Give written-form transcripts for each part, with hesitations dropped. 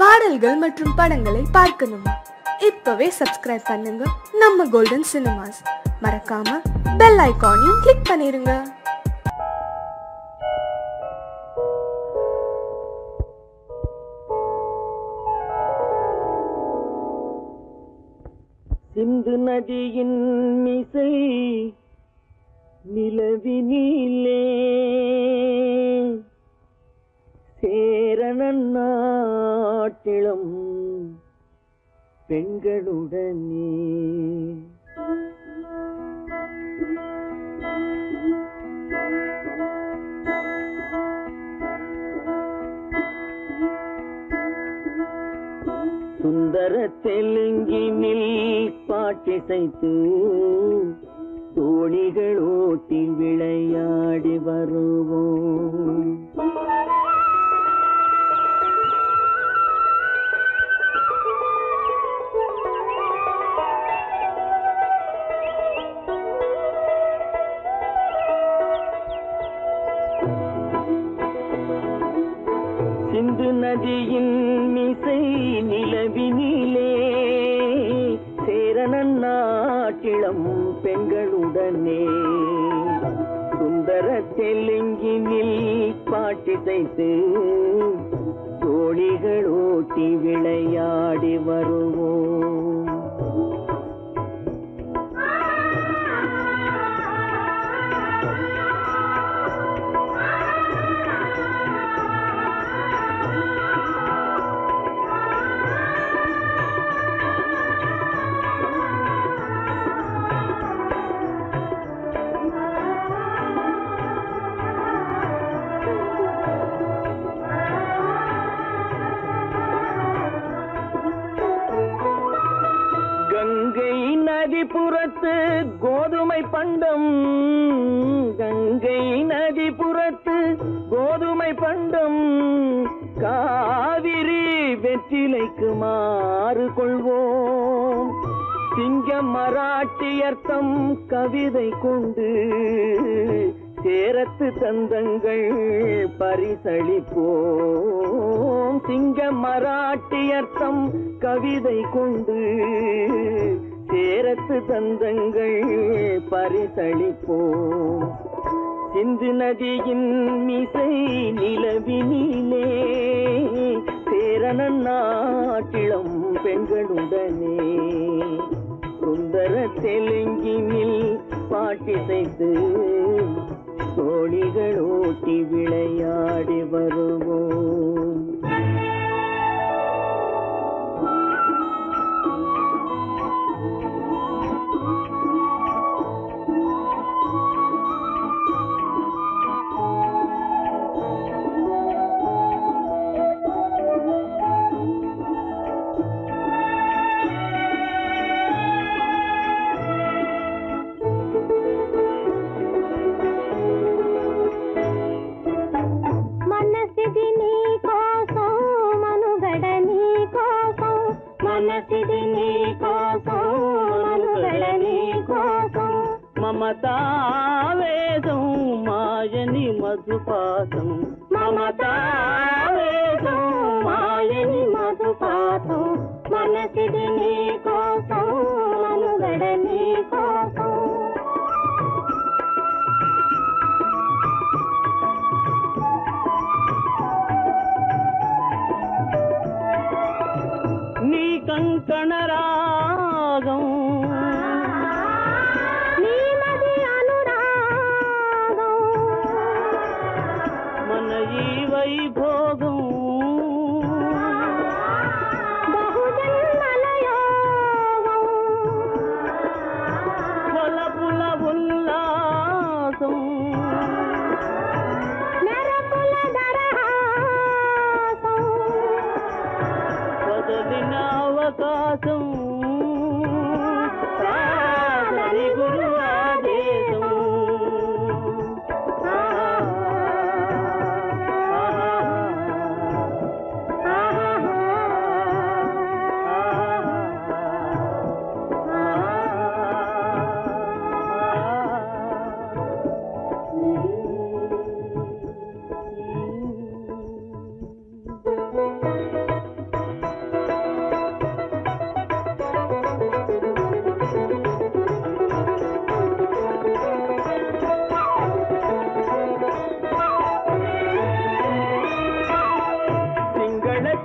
பாடல்கள் மற்றும் படங்களை பார்க்கணுமா? இப்பவே சப்ஸ்கிரைப் பண்ணுங்க நம்ம கோல்டன் சினிமாஸ். மறக்காம பெல் ஐகானையும் கிளிக் பண்ணிருங்க. சிந்து நதியின் மிசை நிலவினிலே சேரணன் நாட்டிளம் பெண்களுடனே சுந்தர தெலுங்கினில் பாட்டிசைத்து தோணிகள் ஓட்டி விளையாடி வருவோம். சிந்து நதியின் மிசை நிலவினிலே சேரணன் நாட்டிளம் பெண்களுடனே சுந்தர தெலுங்கினில் பாட்டிசைத்து தோணிகள் ஓட்டி விளையாடி வருவோம். கங்கை நதிபுறத்து கோதுமை பண்டம், கங்கை நதிபுறத்து கோதுமை பண்டம், காவிரி வெற்றிலைக்கு மாறு கொள்வோம். சிங்க மராட்டியர்த்தம் கவிதை கொண்டு சேரத்து தந்தங்கள் பரிசளிப்போம். சிங்க மராட்டியர்த்தம் கவிதை கொண்டு சேரத்து தந்தங்கள் பரிசளிப்போம். சிந்து நதியின் மிசை நிலவினிலே சேரணன் நாட்டிளம் பெண்களுடனே சுந்தர தெலுங்கினில் பாட்டிசைத்து தோணிகள் ஓட்டி விளையாடி வருவோம். మమతావేదం మాయని మధుపాతం, మమతావేదం మాయని మధుపాతం, మనసిది నీ కోసం మనుగడ నీ కోసం. నీ కంకణ రాగం వైభోగం బహుజన్మలయోగం కొలపుల ఉల్లాసం మెరపుల దరహాసం వదలిన అవకాశం సాగని గురు ఆదేశం.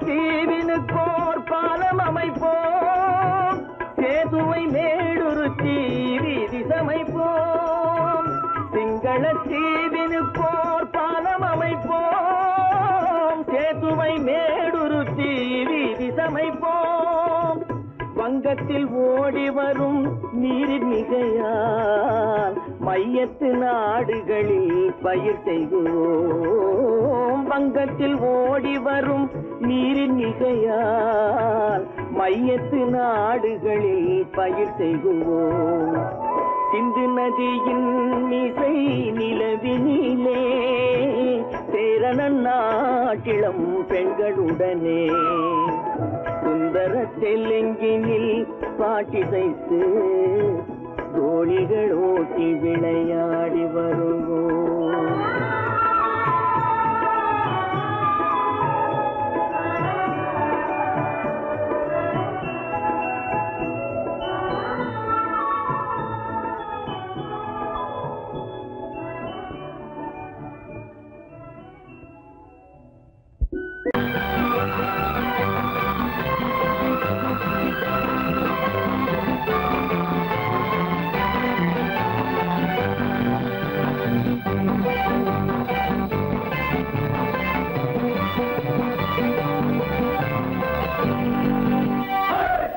தீவினுக்கோர் பாலம் அமைப்போம், சேதுவை மேடுருத்தி வீதி சமைப்போம். சிங்கள தீவினுக்கோர் பாலம் அமைப்போம், சேதுவை மேடுருத்தி வீதி சமைப்போம். வங்கத்தில் ஓடி வரும் நீரின் மிகையால் மையத்து நாடுகளில் பயிர் செய்வோம். வங்கத்தில் ஓடி வரும் நீரின் மிகையால் மையத்து நாடுகளில் பயிர் செய்வோம். சிந்து நதியின் இசை நிலவினிலே சேரணன் நாட்டிளம் பெண்களுடனே சுந்தர தெலுங்கினில் பாட்டிசைத்து தோழிகள் ஓட்டி விளையாடி வருவோம்.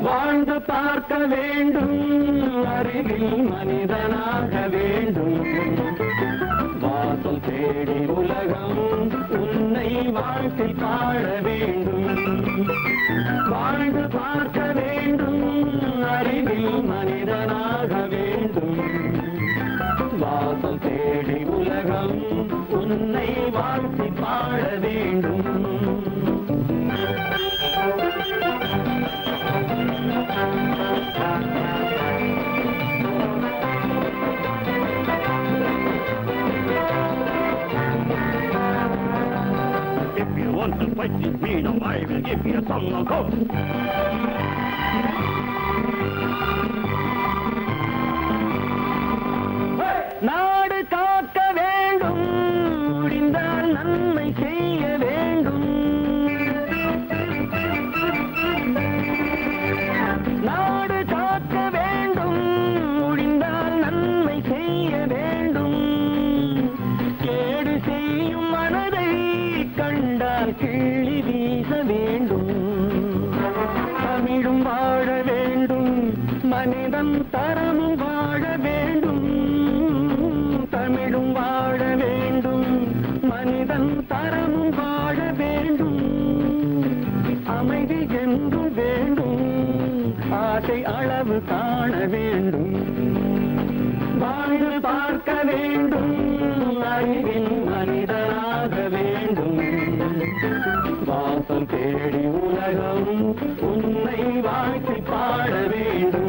வாழ்ந்து பார்க்க வேண்டும், அறிவில் மனிதனாக வேண்டும். வாசல் தேடி உலகம் உன்னை வாழ்த்தி பாட வேண்டும். வாழ்ந்து பார்க்க வேண்டும், அறிவில் மனிதனாக வேண்டும். வாசல் தேடி உலகம் உன்னை வாழ்த்தி பாட வேண்டும். If you want to fight this freedom, I will give you a song of hope. நாடு காக்க வேண்டும், முடிந்தால் நன்மை செய்ய வேண்டும். நாடு காக்க வேண்டும், முடிந்தால் நன்மை செய்ய வேண்டும். கேடு செய்யும் மனதை கண்டால் கிள்ளி வீச வேண்டும். தமிழும் வாழ வேண்டும், மனிதன் தரமும் வாழ வேண்டும். தமிழும் வாழ வேண்டும், மனிதன் தரமும் வாழ வேண்டும். அமைதி என்றும் வேண்டும், ஆசை அளவு காண வேண்டும். வாழ்ந்து பார்க்க வேண்டும், அறிவின் மனிதனாக வேண்டும். வாசம் தேடி உலகம் உன்னை வாழ்த்தி பாட வேண்டும்.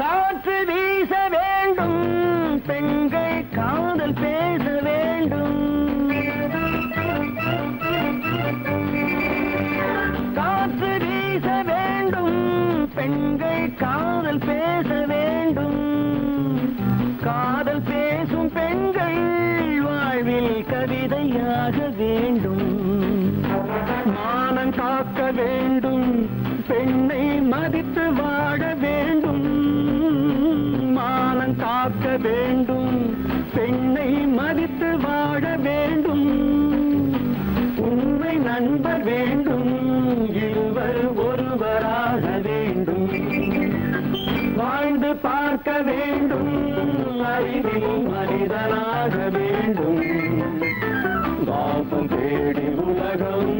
காற்று வீச வேண்டும், பெண்கள் காதல் பேச வேண்டும். காற்று வீச வேண்டும், பெண்கள் காதல் பேச வேண்டும். காதல் பேசும் பெண்கள் வாழ்வில் கவிதையாக வேண்டும். மானம் காக்க வேண்டும், பெண்ணை மதித்து வாழ வேண்டும். மானம் காக்க வேண்டும், பெண்ணை மதித்து வாழ வேண்டும். உண்மை நண்பர் வேண்டும், இருவர் ஒருவராக வேண்டும். வாழ்ந்து பார்க்க வேண்டும், அறிவில் மனிதனாக வேண்டும். வாசம் தேடி உலகம்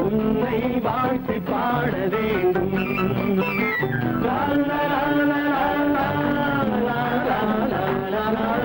உன்னை வாழ்த்தி பாட வேண்டும். லா லா லா லா லா லா லா லா லா லா லா.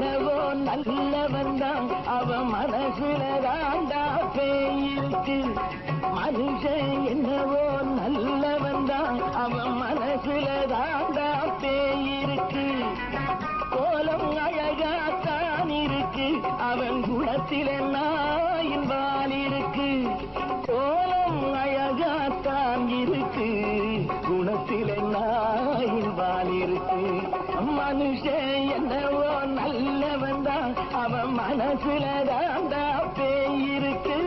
என்னவோ நல்லவன் தான் அவன் மனசுல தாண்டா பேயிருக்கு. மனுஷன் என்னவோ நல்லவன் தான் அவன் மனசுல தாண்டா பேயிருக்கு. கோலம் அழகாத்தான் இருக்கு அவன் குணத்தில நாயின் வால் இருக்கு. கோலம் அழகாத்தான் இருக்கு குணத்தில நாயின் வால் இருக்கு. மனுஷன் என்னவோ நல்லவன் தான் அவன் மனசுல தாண்டா பேயிருக்கு.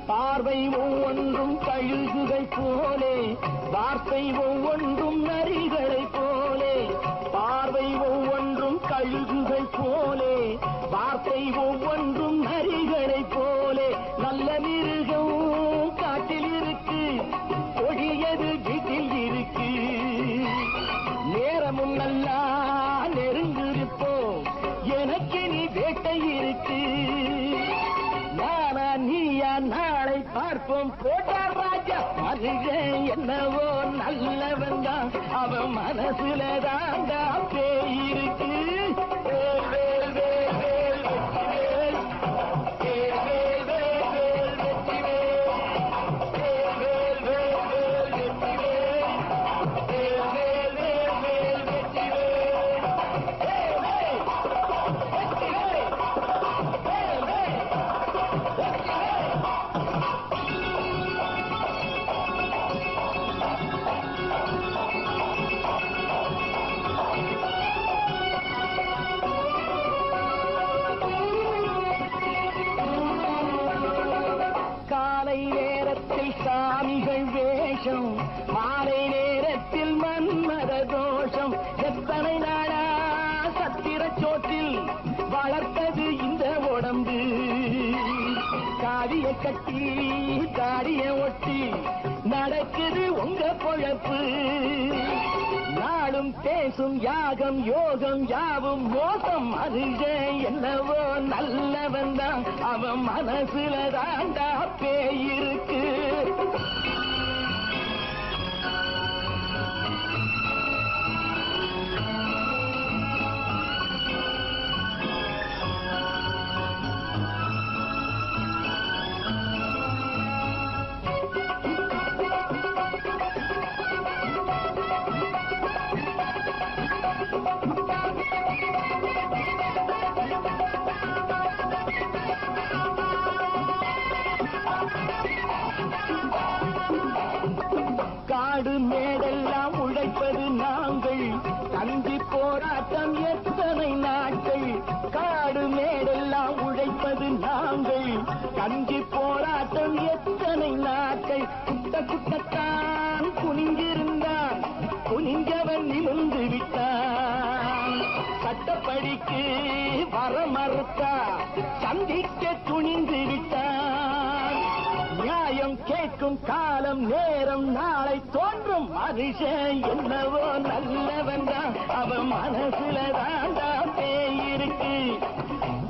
பார்வை ஒவ்வொன்றும் கழுகுகள் போலே வார்த்தை ஒவ்வொன்றும் நரிகளை போலே. பார்வை ஒவ்வொன்றும் கழுகுகள் போலே வார்த்தை ஒவ்வொன்றும் நரிகளை போலே. நல்ல மிருகம் காட்டில் இருக்கு கொடியது வீட்டில் இருக்கு. நேரமும் நல்லா நெருங்கிருப்போம் எனக்கு நீ வேட்டை இருக்கு. நானா நீயா நாளை பார்ப்போம் போட்டார் ராஜா. மனுஷன் என்னவோ நல்லவன் தான் அவன் மனசுல தாண்டா பேயிருக்கு. சாமிகள் வேஷம் மாலை நேரத்தில் மன்மத தோஷம். எத்தனை நாளா சத்திர சோற்றில் வளர்த்தது இந்த உடம்பு. காவிய கட்டி தாடிய ஒட்டி நடக்குது உங்க பொழப்பு. நாளும் பேசும் யாகம் யோகம் யாவும் மோசம். மனுஷன் என்னவோ நல்லவன் தான் அவன் மனசுல தாண்டா பேயிருக்கு. காடு மேடெல்லாம் உழைப்பது நாங்கள் கஞ்சி போராட்டம் எத்தனை நாட்கள். காடு மேடெல்லாம் உழைப்பது நாங்கள் கஞ்சி போராட்டம் எத்தனை நாட்கள். குட்ட குட்டத்தான் குனிஞ்சிருந்தான் குனிஞ்சவன் நிமிர்ந்து விட்டான். சட்டப்படிக்கு வர மறுத்தா சந்திக்க துணிந்து விட்டான். நியாயம் கேட்கும் காலம் நேரம் நாளை தோன்றும். மனுஷன் என்னவோ நல்லவன் தான் அவன் மனசுல தாண்டா பேயிருக்கு.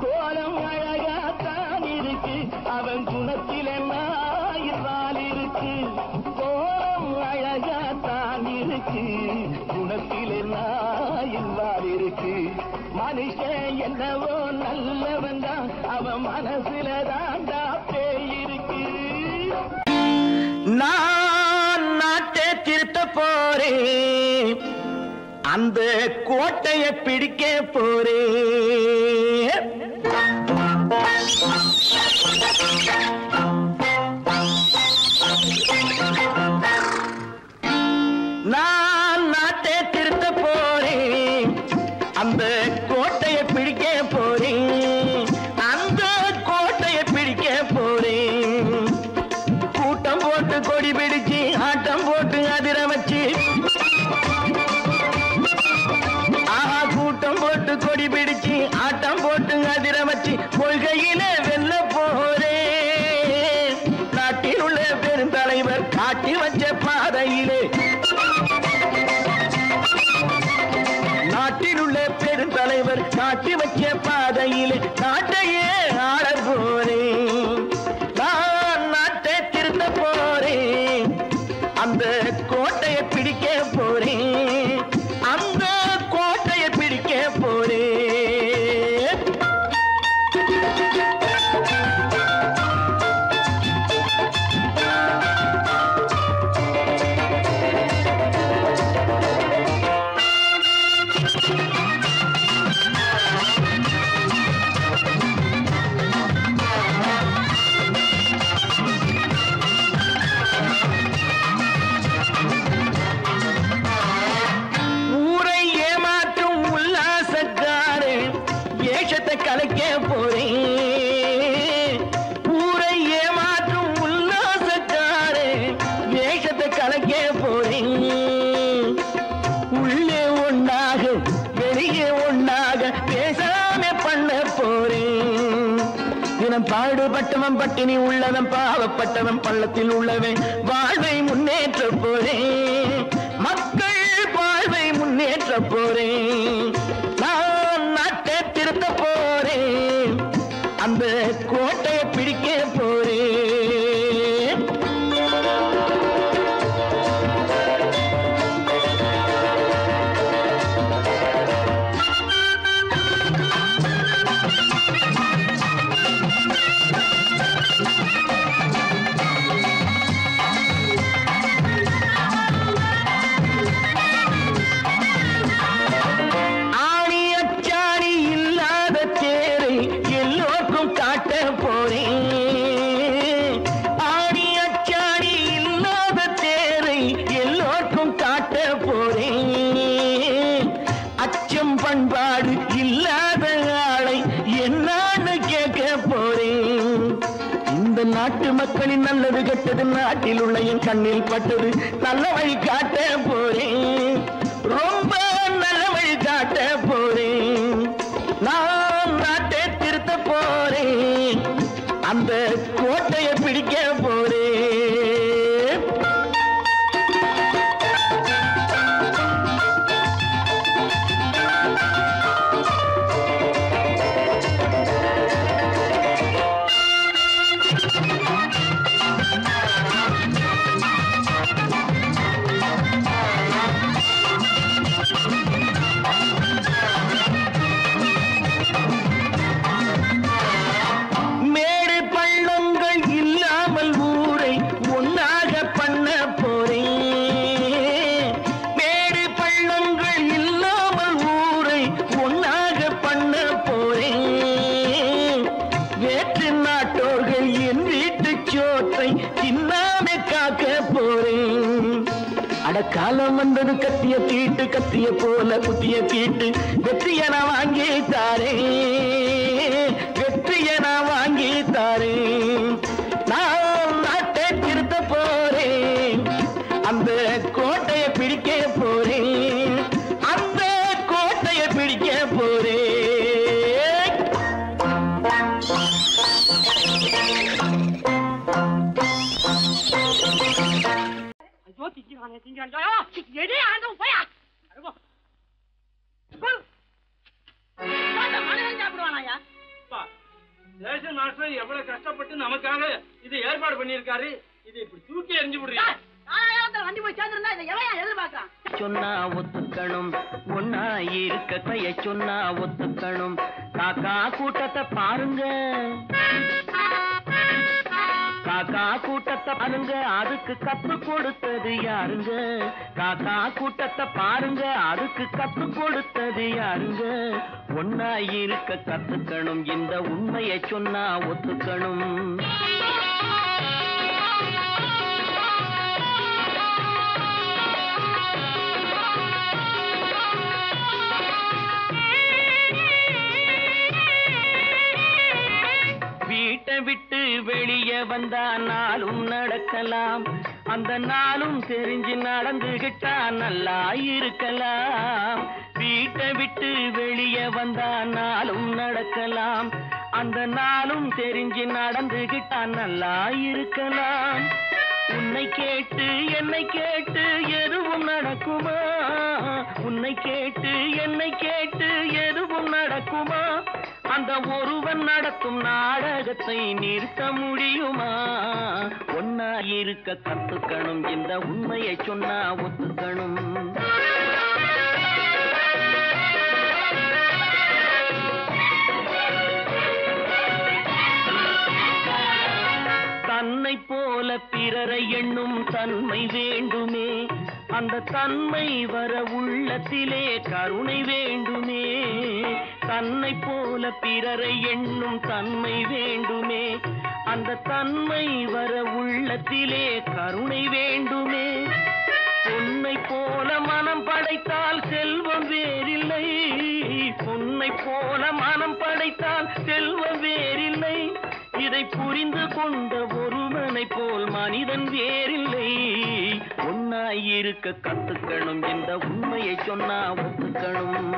கோலம் அழகாத்தான் இருக்கு அவன் குணத்தில நாயிரால் இருக்கு. கோலம் அழகாத்தான் இருக்கு குணத்தில நாயிரால் இருக்கு. மனுஷன் என்னவோ நல்லவன் தான் அவன் மனசுல தாண்டா பேயிருக்கு. நான் நாட்டை திருத்த போறேன் அந்த கோட்டையை பிடிக்க போறேன். நான் நாட்டை திருத்த போறேன் அந்த கோட்டையை பிடிக்க போறேன். அந்த கோட்டையை பிடிக்க போறேன். கூட்டம் போட்டு கொடி பிடிச்சு ஆட்டம் போட்டு அதிர வச்சு கூட்டம் போட்டு கொடி பிடிச்சு ஆட்டம் போட்டு பாதையிலே நாட்டையே ஆள போறேன். நான் நாட்டை திருத்த போறேன். அந்த கோட்டையை பிடிக்க போறேன். அந்த கோட்டையை பிடிக்க போறேன். கலைக்க போறேன். ஊரை ஏமாற்றும் உல்லாசக்காரே வேஷத்தை கலைக்க போறேன். உள்ளே ஒன்னாக வெளியே ஒன்னாக பேசாம பண்ண போறேன். தினம் பாடுபட்டவன் பட்டினி உள்ளவன் பாவப்பட்டவன் பள்ளத்தில் உள்ளவன் வாழ்வை முன்னேற்ற போறேன். மக்கள் வாழ்வை முன்னேற்ற போறேன். நான் நாட்டை திருத்த போறேன். அந்த கோட்டையை பிடிக்க போறேன். பண்பாடு இல்லாத ஆளை என்னான்னு கேட்க போறேன். இந்த நாட்டு மக்களின் நல்லது கெட்டது நாட்டில் உள்ள என் கண்ணில் பட்டது நல்ல வழி காட்ட போறேன். ரொம்ப நல்ல வழி காட்ட போறேன். நான் நாட்டை திருத்த போறேன். அந்த கோட்டையை பிடிக்க போறேன். காலம் வந்தது கத்திய தீட்டு கத்திய போல குத்திய தீட்டு வெற்றிய நான் வாங்கி தாரேன். வெற்றிய நான் வாங்கி தாரேன். நான் நாட்டை திருத்த போறேன். அந்த கோட்டையை பிடிக்க போறேன். அந்த கோட்டையை பிடிக்க போறேன். எவ்வளவு கஷ்டப்பட்டு நமக்காக இதை ஏற்பாடு பண்ணிருக்காரு. இதை இப்படி தூக்கி எறிஞ்சு விடுறீங்க. சொன்னா ஒத்துக்கணும். ஒன்னா இருக்க கைய சொன்னா ஒத்துக்கணும். காக்கா கூட்டத்தை பாருங்க. காக்கா கூட்டத்தை பாருங்க. அதுக்கு கத்து கொடுத்தது யாருங்க? காக்கா கூட்டத்தை பாருங்க. அதுக்கு கத்து கொடுத்தது யாருங்க? ஒன்னா இருக்க கத்துக்கணும். இந்த உண்மையை சொன்னா ஒத்துக்கணும். வீட்டை விட்டு வெளியே வந்தா நாளும் நடக்கலாம். அந்த நாளும் தெரிஞ்சு நடந்துகிட்டா நல்லா இருக்கலாம். வீட்டை விட்டு வெளியே வந்தா நாளும் நடக்கலாம். அந்த நாளும் தெரிஞ்சு நடந்துகிட்டா நல்லா இருக்கலாம். உன்னை கேட்டு என்னை கேட்டு எதுவும் நடக்குமா? உன்னை கேட்டு என்னை கேட்டு எதுவும் நடக்குமா? அந்த ஒருவன் நடத்தும் நாடகத்தை நிறுத்த முடியுமா? ஒன்னா இருக்க கத்துக்கணும், இந்த உண்மையை சொன்னா ஒத்துக்கணும். தன்னை போல பிறரை எண்ணும் தன்மை வேண்டுமே, அந்த தன்மை வர உள்ளத்திலே கருணை வேண்டுமே. தன்னை போல பிறரை எண்ணும் தன்மை வேண்டுமே, அந்த தன்மை வர உள்ளத்திலே கருணை வேண்டுமே. பொன்னை போல மனம் படைத்தால் செல்வம் வேறில்லை, பொன்னை போல மனம் படைத்தால் செல்வம் வேறில்லை. இதை புரிந்து கொண்ட ஒருவனை போல் மனிதன் வேறில்லை. ஒன்னாயிருக்க கத்துக்கணும், இந்த உண்மையை சொன்னா ஒத்துக்கணும்.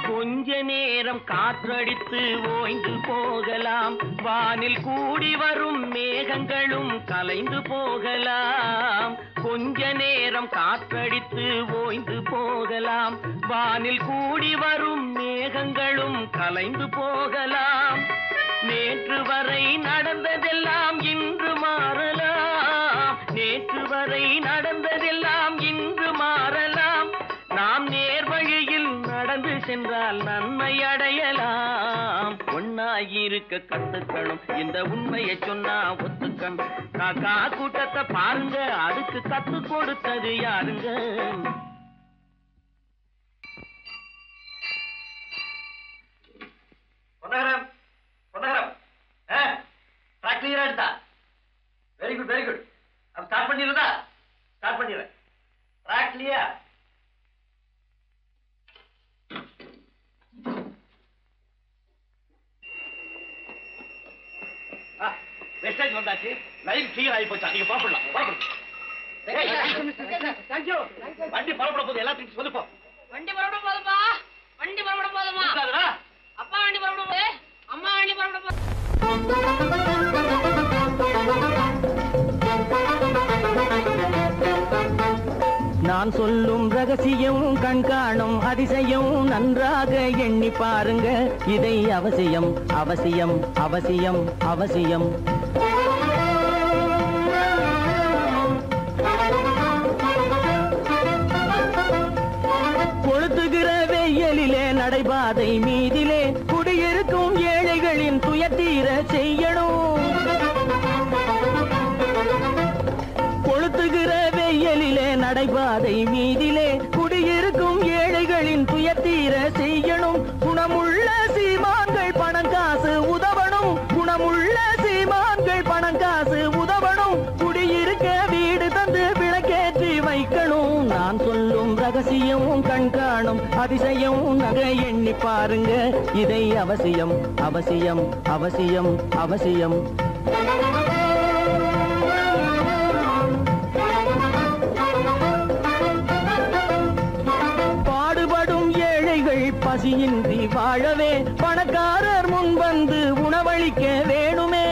கொஞ்ச நேரம் காற்றடித்து ஓய்ந்து போகலாம், வானில் கூடி வரும் மேகங்களும் கலைந்து போகலாம். கொஞ்ச நேரம் காற்றடித்து ஓய்ந்து போகலாம், வானில் கூடி வரும் மேகங்களும் கலைந்து போகலாம். நேற்று வரை நடந்ததெல்லாம் இன்று மாறலாம், நேற்று வரை நடந்ததெல்லாம் இன்று மாறலாம். நாம் நேர்வழியில் நடந்து சென்றால் நன்மை அடையலாம். ஒன்னாயிருக்க கத்துக்கணும், இந்த உண்மையை சொன்னா ஒத்துக்கணும். காக்கா கூட்டத்தை பாருங்க, அதுக்கு கத்து கொடுத்தது யாருங்க? பொன்னகரம், பொன்னகரம், ட்ராக் கிளியரா எடுத்தா? Very good, very good. அப்ப ஸ்டார்ட் பண்ணிடுறதா? ஸ்டார்ட் பண்ணிடுறேன். Track clear. வெஸ்டேஜ் வந்தாச்சு, லைன் கிளியர் ஆகி போச்சா? நீங்க புறப்படலாம். வண்டி புறப்பட போது எல்லாத்தையும் சொல்லுப்போம். வண்டி புறப்பட போதுமா? வண்டி புறப்பட போதுமா? அப்பா வண்டி புறப்பட போது, அம்மா வண்டி புறப்பட போது. நான் சொல்லும் ரகசியம் கண்காணும் அதிசயம் நன்றாக எண்ணி பாருங்க. இதை அவசியம் அவசியம் அவசியம் அவசியம். கொளுத்துகிற வெயிலிலே நடைபாதை மீதிலே குடியிருக்கும் ஏழைகளின் துயத்தீர செய்யணும். கொளுத்துகிற வெயிலிலே நடைபாதை மீதிலே குடியிருக்கும் ஏழைகளின் துயத்தீர செய்யணும். குணமுள்ள சீமான்கள் பணம் காசு உதவணும், குணமுள்ள சீமான்கள் பணம் காசு உதவணும். குடியிருக்க வீடு தந்து விளக்கேற்றி வைக்கணும். நான் சொல்லும் ரகசியம் கண்காணும் அதிசயம் நகை எண்ணி பாருங்க. இதை அவசியம் அவசியம் அவசியம் அவசியம். பசியின்றி வாழவே பணக்காரர் முன் வந்து உணவளிக்க வேணுமே.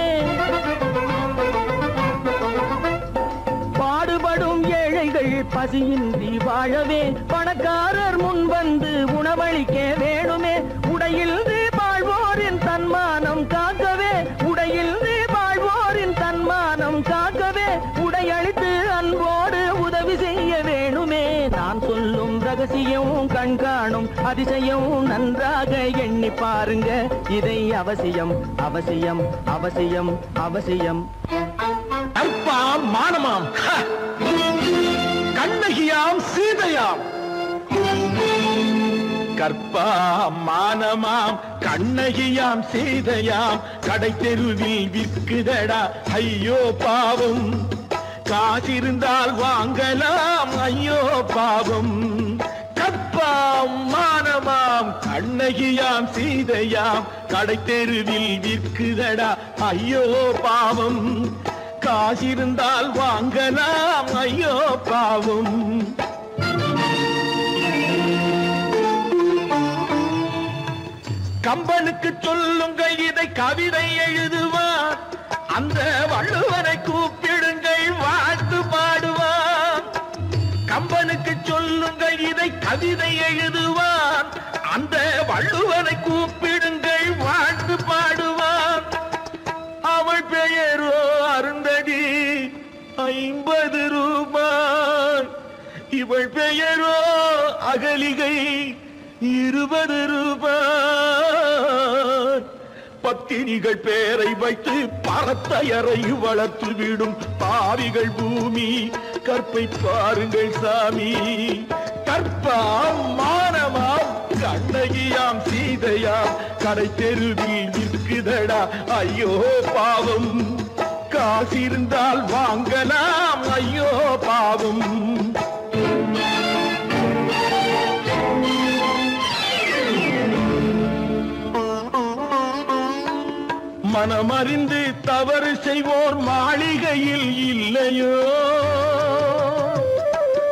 பாடுபடும் ஏழைகள் பசியின்றி வாழவே பணக்காரர் முன் வந்து உணவளிக்க வேணுமே. உடையில் வாழ்வோரின் தன்மானம் காக்கவே, உடையில் வாழ்வோரின் தன்மானம் காக்கவே உடையளித்து அன்போடு உதவி செய்ய வேணுமே. நான் சொல்லும் ரகசியம் கண்காணும் அதிசயம் நன்றாக எண்ணி பாருங்க. இதை அவசியம் அவசியம் அவசியம் அவசியம். அற்பாம் மானமாம் கண்ணகியாம் சீதையாம். கற்பாம் மானமாம் கண்ணகியாம் சீதையாம் கடை தெருவில் விற்குதடா ஐயோ பாவம். காசிருந்தால் வாங்கலாம் ஐயோ பாவம். கற்பாம் மானமாம் கண்ணகியாம் சீதையாம் கடை தெருவில் விற்குதடா ஐயோ பாவம். காசிருந்தால் வாங்கலாம் ஐயோ பாவம். கம்பனுக்கு சொல்லுங்கள் இதை கவிதை எழுதுவார். அந்த வள்ளுவரை கூப்பிடுங்கள் வாழ்த்து பாடுவார். கவிதை எழுதுவான். அந்த வள்ளுவனை கூப்பிடுங்கள் வாழ்த்து பாடுவான். அவள் பெயரோ அருந்ததி 50 ரூபாய். இவள் பெயரோ அகலிகை 20 ரூபாய். பத்தினிகள் பேரை வைத்து பரத்தையரை வளர்த்து விடும் பாவிகள் பூமி. கற்பை பாருங்கள் சாமி. கற்பாம் மானமாம் கண்ணகியாம் சீதையாம் கடை தெருவில் நிற்குதடா ஐயோ பாவம். காசிருந்தால் வாங்கலாம் ஐயோ பாவம். மனமறிந்து தவறு செய்வோர் மாளிகையில் இல்லையோ.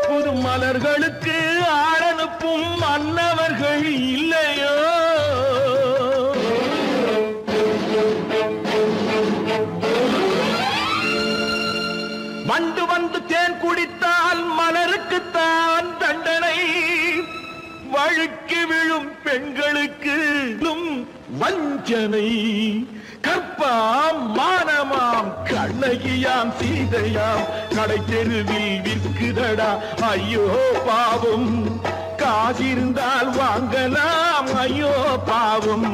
புது மலர்களுக்கு ஆளனுப்பும் மன்னவர்கள் இல்லையோ. வண்டு வந்து தேன் குடித்தால் மலருக்குத்தான் தண்டனை. வழுக்கி விழும் பெண்களுக்கு வஞ்சனை. கற்பாம் மானமாம் கண்ணகியாம் சீதையாம் கடை தெருவில் விற்குதடா ஐயோ பாவம். காசிருந்தால் வாங்கலாம் ஐயோ பாவம்.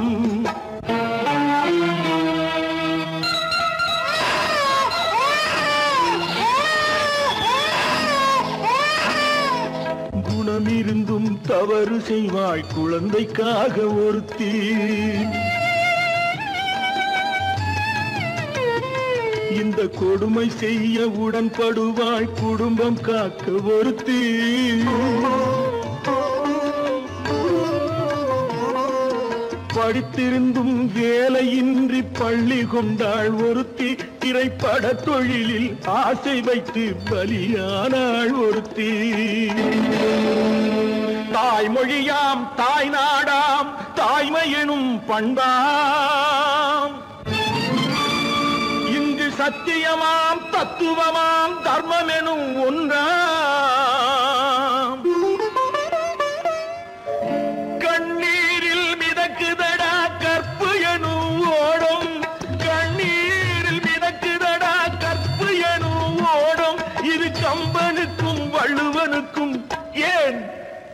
குணமிருந்தும் தவறு செய்வாய் குழந்தைக்காக ஒருத்தி. இந்த கொடுமை செய்ய உடன்படுவாய் குடும்பம் காக்க ஒருத்தி. படித்திருந்தும் வேலையின்றி பள்ளி கொண்டாள் ஒருத்தி. திரைப்பட தொழிலில் ஆசை வைத்து பலியானாள் ஒருத்தி. தாய்மொழியாம் தாய் நாடாம் தாய்மையெனும் பண்பாம். இங்கு சத்தியமாம் தத்துவமாம் தர்மம் எனும் ஒன்றாம். கண்ணீரில் மிதக்குதடா கற்பு எனும் ஓடும். கண்ணீரில் மிதக்குதடா கற்பு எனும் ஓடும். இது கம்பனுக்கும் வள்ளுவனுக்கும் ஏன்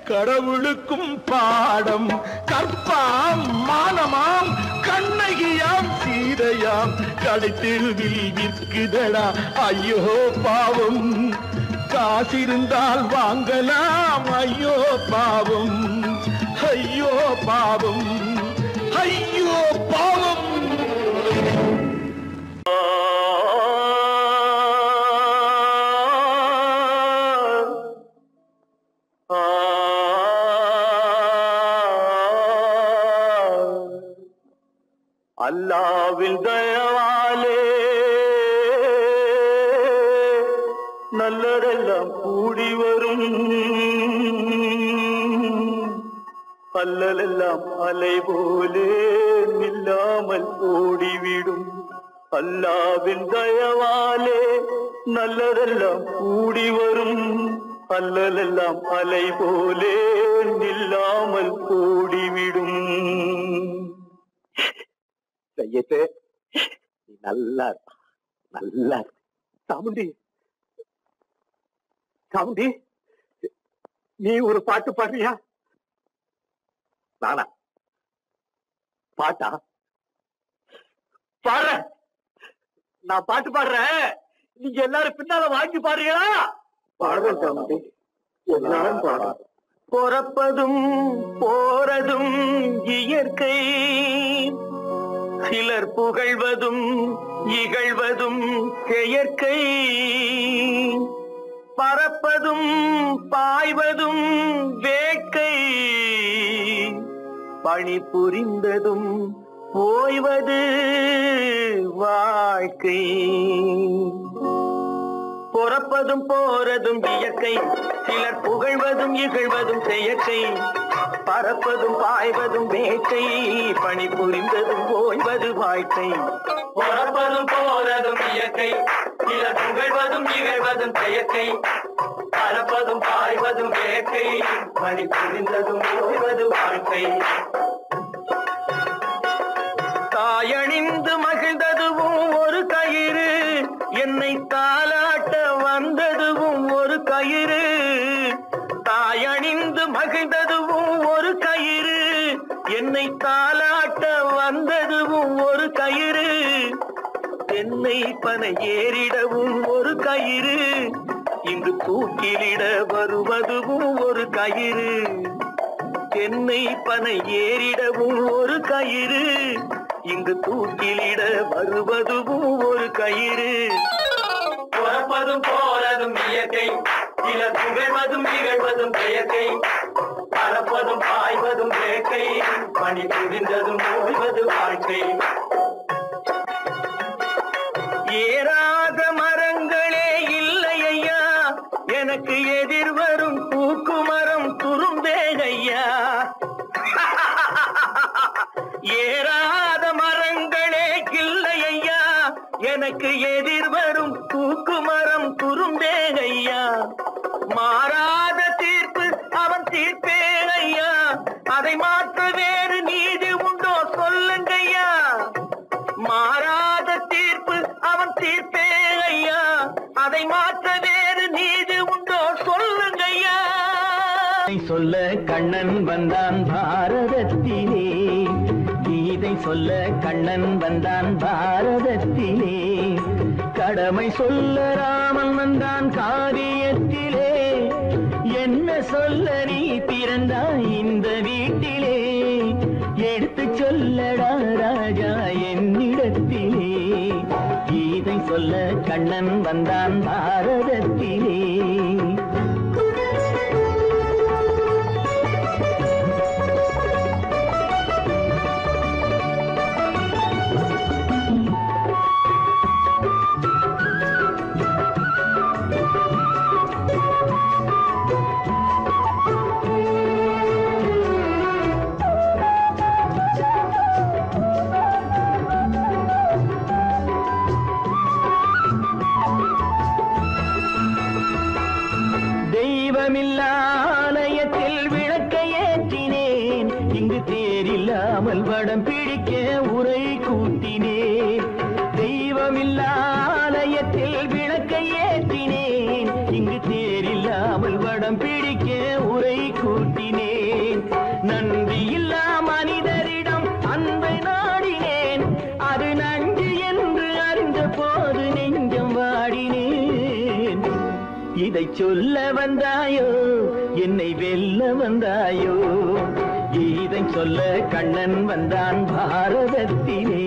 கடவுளுக்கும் பாடம். கற்பாம் மானமாம் கண்ணகியாம் சீதையாம் கடை தெருவில் விற்குதடா ஐயோ பாவம். காசிருந்தால் வாங்கலாம் ஐயோ பாவம். ஐயோ பாவம். ஐயோ பாவம். அல்லாவின் தயவாலே நல்லதெல்லாம் கூடி வரும். அல்லலெல்லாம் அலை போலே நில்லாமல் ஓடிவிடும். அல்லாவின் தயவாலே நல்லதெல்லாம் கூடி வரும். அல்லலெல்லாம் அலை போலே நில்லாமல் ஓடிவிடும். செய்யத்தே நீ நல்லா நல்லா சாமுண்டி. சாமுண்டி நீ ஒரு பாட்டு பாடுறியா? நானா பாட்டா பாடுற? நான் பாட்டு பாடுறேன், நீங்க எல்லாரும் பின்னால வாங்கி பாடுறீங்களா? பாடுறேன் சாமுண்டி, எல்லாரும் பாடுறேன். பிறப்பதும் போறதும் இயற்கை, சிலர் புகழ்வதும் இகழ்வதும் செயற்கை. பறப்பதும் பாய்வதும் வேட்கை, பணி புரிந்ததும் ஓய்வது வாழ்க்கை. பிறப்பதும் போறதும் இயற்கை, சிலர் புகழ்வதும் இகழ்வதும் செயற்கை. பறப்பதும் பாய்வதும் வேட்கை, பணி புரிந்ததும் ஓய்வது வாழ்க்கை. பிறப்பதும் போறதும் இயற்கை, சிலர் புகழ்வதும் இகழ்வதும் செயற்கை. பறப்பதும் பறப்பதும் பாய்வதும் வேட்டை மணி புரிந்ததும் ஓய்வது வாழ்க்கை தாயணிந்து மகிழ்ந்ததுவும் ஒரு கயிறு என்னை தாலாட்ட வந்ததுவும் ஒரு கயிறு தாயணிந்து மகிழ்ந்ததுவும் ஒரு கயிறு என்னை தாலாட்ட வந்ததுவும் ஒரு கயிறு என்னை பனை ஏறிடவும் ஒரு கயிறு இங்கு தூக்கிலிட வருவதுவும் ஒரு கயிறு என்னை பனை ஏறிடவும் ஒரு கயிறு இங்கு தூக்கிலிட வருவதுவும் ஒரு கயிறு புறப்பதும் போறதும் இயற்கை சில புகழ்வதும் நிகழ்வதும் செயற்கை பறப்பதும் பாய்வதும் வேட்கை பணி புரிந்ததும் ஓய்வது வாழ்க்கை ஏறாத மரங்களே இல்லை ஐயா எனக்கு எதிர் வரும் பூக்கு மரம் துரும்பேகையா ஏறாத மரங்களே இல்லை ஐயா எனக்கு எதிர் வரும் பூக்கு மரம் துரும்பேகையா மாறாத தீர்ப்பு அவன் தீர்ப்பே ஐயா அதை மாற்ற வேறு நீதி உண்டோ சொல்லுங்கய்யா மாறாத தீர்ப்பு அவன் தீர்ப்பே ஐயா அதை மாற்ற வேறு நீதி உண்டோ சொல்லுங்கய்யா சொல்ல கண்ணன் வந்தான் பாரதத்திலே கீதை சொல்ல கண்ணன் வந்தான் பாரதத்திலே கடமை சொல்ல ராமன் வந்தான் காரியத்திலே என்ன சொல்ல நீ பிறந்தாய் இந்த வீட்டிலே எடுத்து சொல்லடா ராஜா என்னிடத்திலே கீதை சொல்ல கண்ணன் வந்தான் பாரதத்திலே ஆலயத்தில் விளக்கை ஏற்றினேன் இங்கு தேரில்லாமல் வடம் பிடிக்க உரை கூட்டினேன் தெய்வமில்லா ஆலயத்தில் விளக்கை ஏற்றினேன் இங்கு தேரில்லாமல் வடம் பிடிக்க உரை கூட்டினேன் நன்றியில்லா மனிதரிடம் அன்பை நாடினேன் அது நன்றி என்று அறிந்த போது நெஞ்சம் வாடினேன் இதை சொல்ல வந்தாயோ என்னை வெல்ல வந்தாயோ இதை சொல்ல கண்ணன் வந்தான் பாரதத்திலே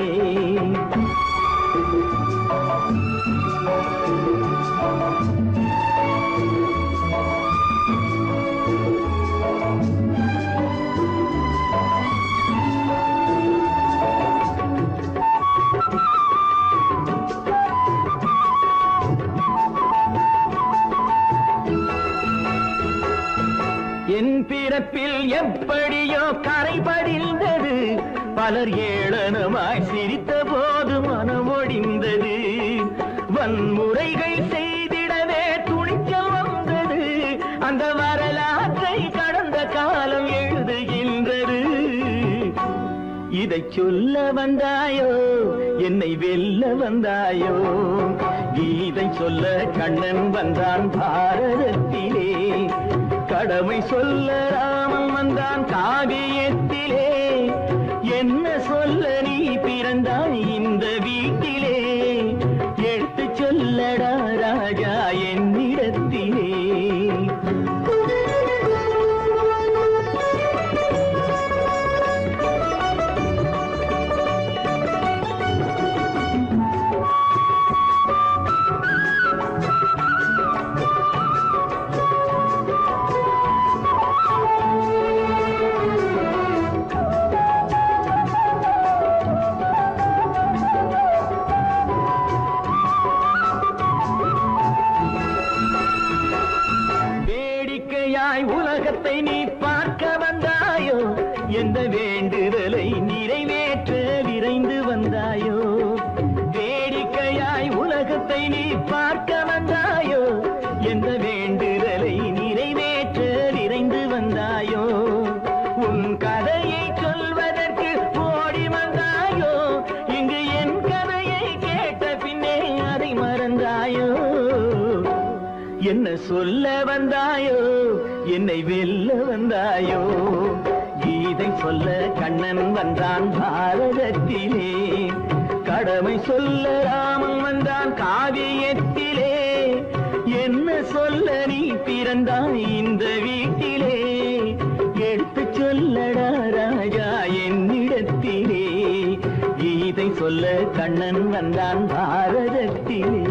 என் பிறப்பில் எப்படியோ கரை படிந்தது பலர் ஏளனமாய் சிரித்த போது மனமொடிந்தது வன்முறைகள் செய்திடவே துணிச்சல் வந்தது அந்த வரலாற்றை கடந்த காலம் எழுதுகின்றது இதை சொல்ல வந்தாயோ என்னை வெல்ல வந்தாயோ கீதை சொல்ல கண்ணன் வந்தான் பாரதத்திலே கடமை சொல்ல ராமன் வந்தான் காவியத்திலே என்ன சொல்ல நீ பிறந்தாய் இந்த வீட்டிலே எடுத்து சொல்லடா ராஜா என்னிடத்திலே உலகத்தை நீ பார்க்க வந்தாயோ எந்த வேண்டுதலை நிறைவேற்ற விரைந்து வந்தாயோ வேடிக்கையாய் உலகத்தை நீ பார்க்க வந்தாயோ எந்த வேண்டுதலை என்ன சொல்ல வந்தாயோ என்னை வெல்ல வந்தாயோ கீதை சொல்ல கண்ணன் வந்தான் பாரதத்திலே கடமை சொல்ல ராமன் வந்தான் காவியத்திலே என்ன சொல்ல நீ பிறந்தாய் இந்த வீட்டிலே எடுத்து சொல்லடா ராஜா என்னிடத்திலே கீதை சொல்ல கண்ணன் வந்தான் பாரதத்திலே